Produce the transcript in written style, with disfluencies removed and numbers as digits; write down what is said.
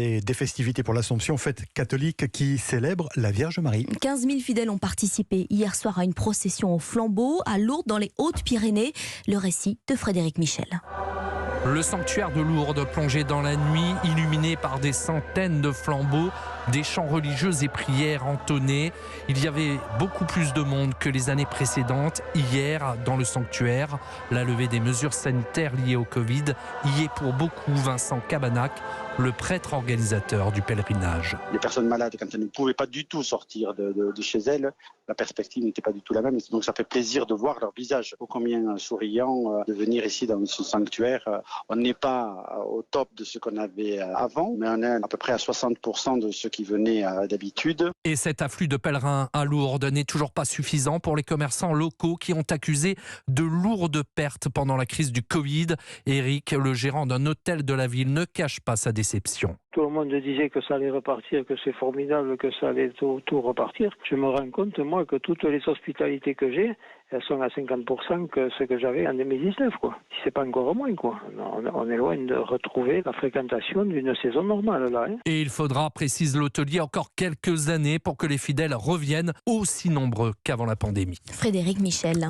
Et des festivités pour l'Assomption, fête catholique qui célèbre la Vierge Marie. 15 000 fidèles ont participé hier soir à une procession au flambeau à Lourdes dans les Hautes-Pyrénées. Le récit de Frédéric Michel. Le sanctuaire de Lourdes plongé dans la nuit, illuminé par des centaines de flambeaux, des chants religieux et prières entonnées. Il y avait beaucoup plus de monde que les années précédentes. Hier, dans le sanctuaire, la levée des mesures sanitaires liées au Covid y est pour beaucoup Vincent Cabanac, le prêtre organisateur du pèlerinage. Les personnes malades, quand elles ne pouvaient pas du tout sortir de chez elles, la perspective n'était pas du tout la même. Donc ça fait plaisir de voir leur visage, ô combien souriant, de venir ici dans ce sanctuaire. On n'est pas au top de ce qu'on avait avant, mais on est à peu près à 60% de ceux qui venaient d'habitude. Et cet afflux de pèlerins à Lourdes n'est toujours pas suffisant pour les commerçants locaux qui ont accusé de lourdes pertes pendant la crise du Covid. Eric, le gérant d'un hôtel de la ville, ne cache pas sa déception. Tout le monde disait que ça allait repartir, que c'est formidable, que ça allait tout repartir. Je me rends compte, moi, que toutes les hospitalités que j'ai, elles sont à 50% que ce que j'avais en 2019, quoi. Si c'est pas encore moins, quoi. On est loin de retrouver la fréquentation d'une saison normale, là. Et il faudra, précise l'hôtelier, encore quelques années pour que les fidèles reviennent aussi nombreux qu'avant la pandémie. Frédéric Michel.